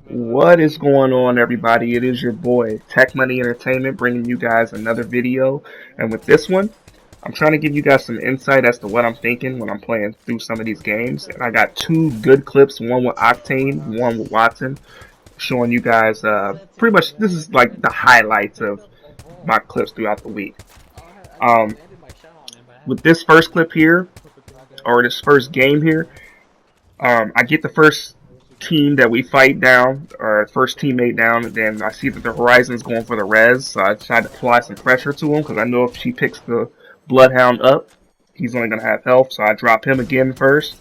What is going on, everybody? It is your boy Tech Money Entertainment bringing you guys another video. And with this one, I'm trying to give you guys some insight as to what I'm thinking when I'm playing through some of these games. And I got two good clips, one with Octane, one with Wattson, showing you guys pretty much this is like the highlights of my clips throughout the week. Um, with this first clip here, or this first game here, I get the first team that we fight down, or first teammate down, and then I see that the Horizon's going for the res, so I decide to apply some pressure to him, because I know if she picks the Bloodhound up, he's only going to have health, so I drop him again first.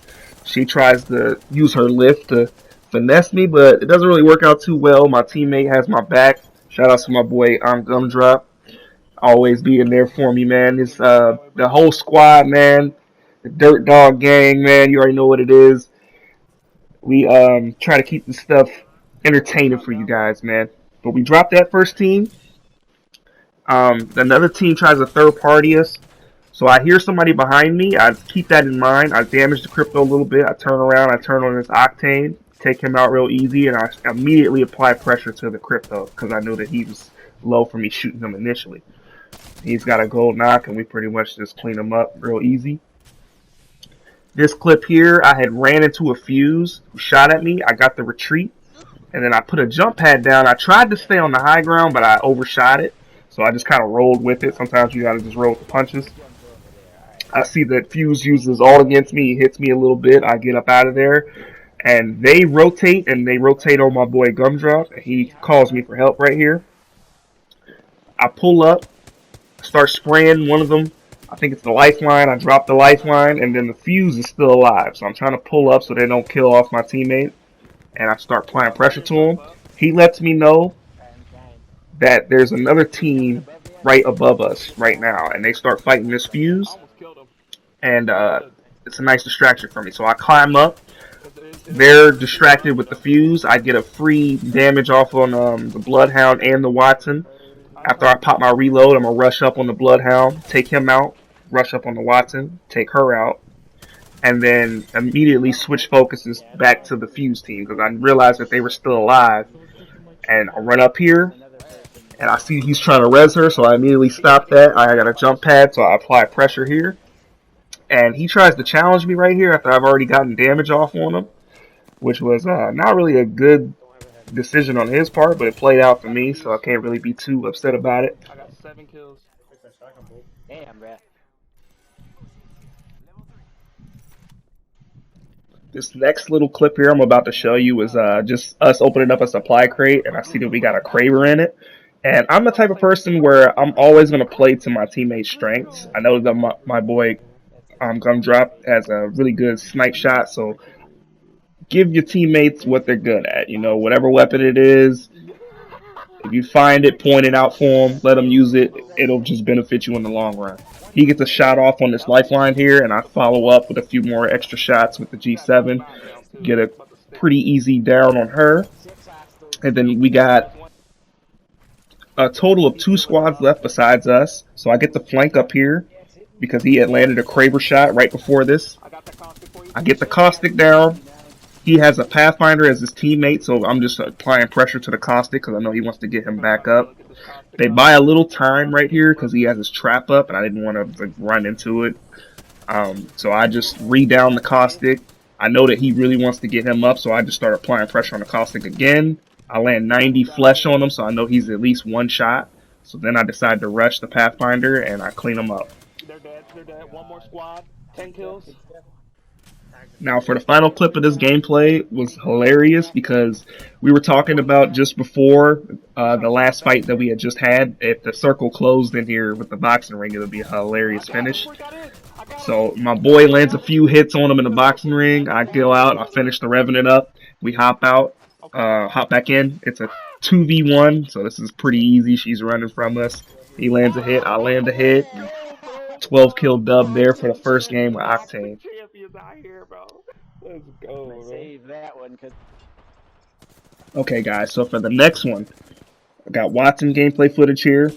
She tries to use her lift to finesse me, but it doesn't really work out too well. My teammate has my back. Shout out to my boy, Gumdrop. Always being there for me, man. It's the whole squad, man. The Dirt Dog Gang, man. You already know what it is. We try to keep this stuff entertaining for you guys, man. But we dropped that first team. Another team tries to third party us. So I hear somebody behind me. I keep that in mind. I damage the crypto a little bit. I turn around. I turn on this Octane. Take him out real easy. And I immediately apply pressure to the crypto because I knew that he was low for me shooting him initially. He's got a gold knock, and we pretty much just clean him up real easy. This clip here, I had ran into a fuse who shot at me. I got the retreat, and then I put a jump pad down. I tried to stay on the high ground, but I overshot it, so I just kind of rolled with it. Sometimes you gotta just roll with the punches. I see that fuse uses all against me. He hits me a little bit. I get up out of there, and they rotate, on my boy Gumdrop. He calls me for help right here. I pull up, start spraying one of them. I think it's the lifeline. I drop the lifeline, and then the fuse is still alive. So I'm trying to pull up so they don't kill off my teammate. And I start applying pressure to him. He lets me know that there's another team right above us right now. And they start fighting this fuse. And it's a nice distraction for me. So I climb up. They're distracted with the fuse. I get a free damage off on the Bloodhound and the Wattson. After I pop my reload, I'm going to rush up on the Bloodhound, take him out, rush up on the Wattson, take her out, and then immediately switch focuses back to the Fuse team because I realized that they were still alive. And I run up here, and I see he's trying to res her, so I immediately stop that. I got a jump pad, so I apply pressure here. And he tries to challenge me right here after I've already gotten damage off on him, which was not really a good decision on his part, but it played out for me, so I can't really be too upset about it. I got 7 kills. Damn, bro. This next little clip here I'm about to show you is just us opening up a supply crate, and I see that we got a Kraber in it. And I'm the type of person where I'm always going to play to my teammates' strengths. I know that my boy Gumdrop has a really good snipe shot, so give your teammates what they're good at. You know, whatever weapon it is, if you find it, point it out for them, let them use it. It'll just benefit you in the long run. He gets a shot off on this lifeline here, and I follow up with a few more extra shots with the G7. Get a pretty easy down on her. And then we got a total of 2 squads left besides us. So I get the flank up here because he had landed a Kraber shot right before this. I get the caustic down. He has a Pathfinder as his teammate, so I'm just applying pressure to the caustic because I know he wants to get him back up. They buy a little time right here because he has his trap up, and I didn't want to run into it. So I just re-down the caustic. I know that he really wants to get him up, so I just start applying pressure on the caustic again. I land 90 flesh on him, so I know he's at least 1 shot. So then I decide to rush the Pathfinder, and I clean him up. They're dead. They're dead. 1 more squad. 10 kills. Now, for the final clip of this gameplay was hilarious because we were talking about just before the last fight that we had just had. If the circle closed in here with the boxing ring, it would be a hilarious finish. So my boy lands a few hits on him in the boxing ring. I go out. I finish the Revenant up. We hop out, hop back in. It's a 2v1, so this is pretty easy. She's running from us. He lands a hit. I land a hit. 12 kill dub there for the first game with Octane. Let's go, save that one. Okay, guys, so for the next one, I got Wattson gameplay footage here.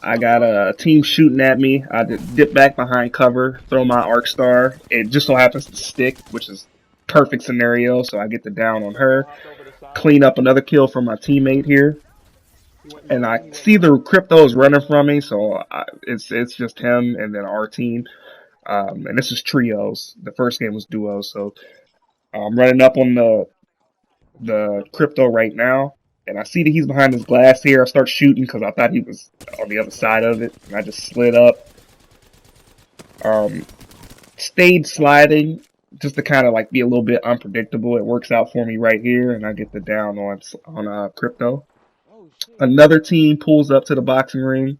I got a team shooting at me. I dip back behind cover, throw my arc star. It just so happens to stick, which is perfect scenario, so I get the down on her. Clean up another kill from my teammate here. And I see the cryptos running from me, so it's just him and then our team. And this is trios. The first game was duos, so I'm running up on the crypto right now, and I see that he's behind this glass here. I start shooting because I thought he was on the other side of it, and I just slid up. Stayed sliding just to kind of like be a little bit unpredictable. It works out for me right here, and I get the down on crypto. Another team pulls up to the boxing ring.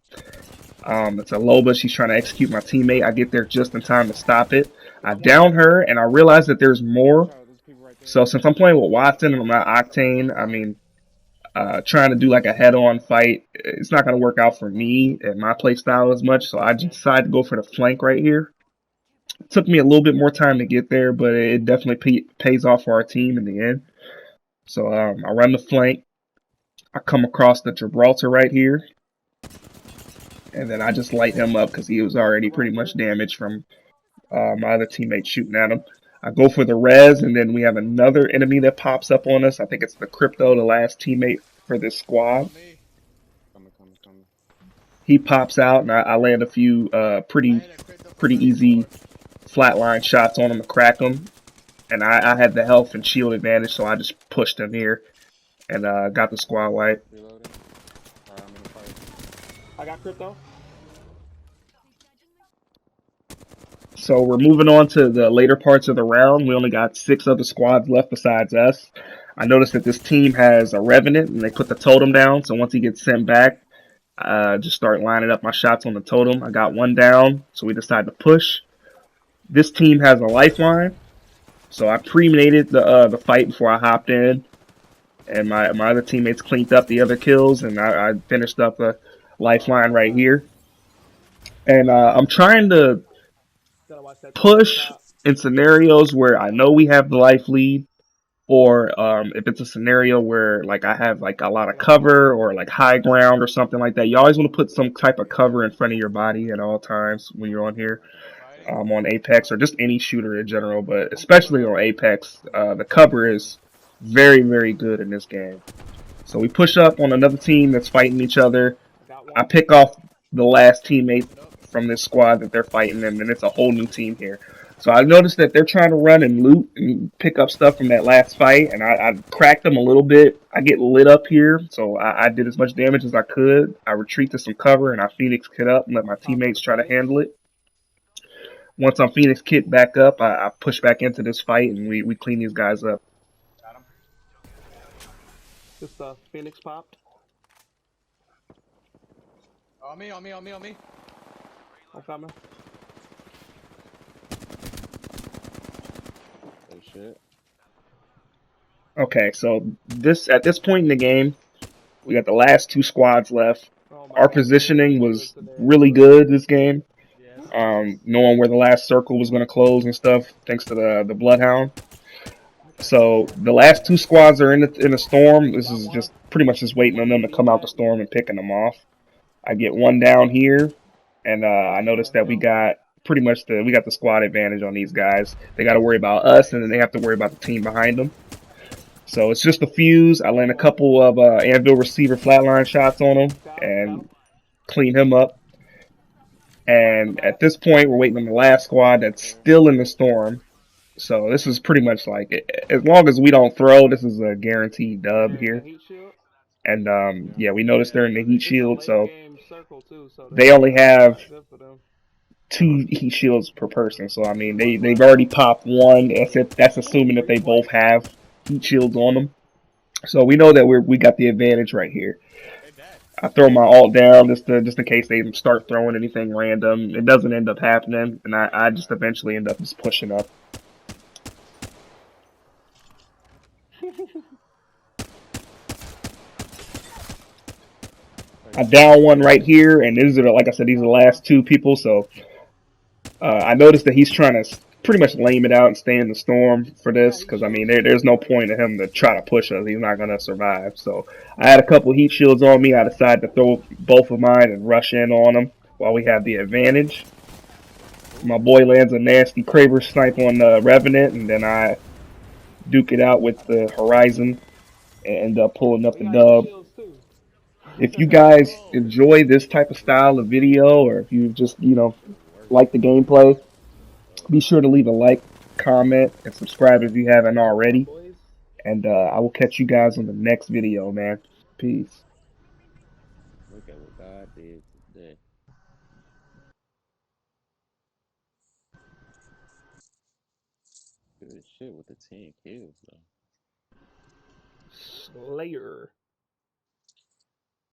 It's a Loba. She's trying to execute my teammate. I get there just in time to stop it. I down her, and I realize that there's more. So since I'm playing with Wattson and I'm not Octane, I mean, trying to do like a head-on fight, it's not going to work out for me and my play style as much. So I just decided to go for the flank right here. It took me a little bit more time to get there, but it definitely pays off for our team in the end. So I run the flank. I come across the Gibraltar right here. And then I just light him up because he was already pretty much damaged from my other teammate shooting at him. I go for the res, and then we have another enemy that pops up on us. I think it's the Crypto, the last teammate for this squad. He pops out, and I land a few pretty easy flatline shots on him to crack him. And I had the health and shield advantage, so I just pushed him here and got the squad wipe. I got Crypto. So we're moving on to the later parts of the round. We only got 6 other squads left besides us. I noticed that this team has a Revenant, and they put the totem down. So once he gets sent back, just start lining up my shots on the totem. I got one down, so we decided to push. This team has a lifeline, so I premeditated the fight before I hopped in, and my other teammates cleaned up the other kills, and I finished up a lifeline right here. And I'm trying to push in scenarios where I know we have the life lead, or if it's a scenario where like I have like a lot of cover or like high ground or something like that. You always want to put some type of cover in front of your body at all times when you're on here, on Apex or just any shooter in general, but especially on Apex, the cover is very, very good in this game. So we push up on another team that's fighting each other. I pick off the last teammate from this squad that they're fighting, and then it's a whole new team here. So I noticed that they're trying to run and loot and pick up stuff from that last fight, and I cracked them a little bit. I get lit up here, so I did as much damage as I could. I retreat to some cover, and I Phoenix kit up and let my teammates try to handle it. Once I'm Phoenix kit back up, I push back into this fight, and we clean these guys up. Got him. Just Phoenix popped. On me. I'm coming. Oh shit. Okay, so at this point in the game, we got the last 2 squads left. Our positioning was really good this game. Knowing where the last circle was going to close and stuff, thanks to the Bloodhound. So the last 2 squads are in the storm. This is just pretty much just waiting on them to come out the storm and picking them off. I get one down here, and I noticed that we got pretty much we got the squad advantage on these guys. They got to worry about us, and then they have to worry about the team behind them. So it's just a fuse. I land a couple of Anvil receiver flatline shots on him and clean him up. And at this point, we're waiting on the last squad that's still in the storm. So this is pretty much like, as long as we don't throw, this is a guaranteed dub here. And yeah, we noticed they're in the heat shield, so they only have 2 heat shields per person. So I mean, they've already popped one. That's assuming that they both have heat shields on them. So we know that we got the advantage right here. I throw my ult down just in case they start throwing anything random. It doesn't end up happening, and I just eventually end up just pushing up. I down one right here, and these are, like I said, these are the last 2 people. So I noticed that he's trying to pretty much lame it out and stay in the storm for this, because I mean there's no point in him to try to push us. He's not gonna survive. So I had a couple heat shields on me. I decided to throw both of mine and rush in on him while we have the advantage. My boy lands a nasty Kraber snipe on the Revenant, and then I duke it out with the Horizon and end up pulling up We the got no dub. shields too. If you guys enjoy this type of style of video, or if you just, like the gameplay, be sure to leave a like, comment, and subscribe if you haven't Come on, already. boys. And I will catch you guys on the next video, man. Peace. Look at what God did today. Good shit with the 10 kills, though. Slayer.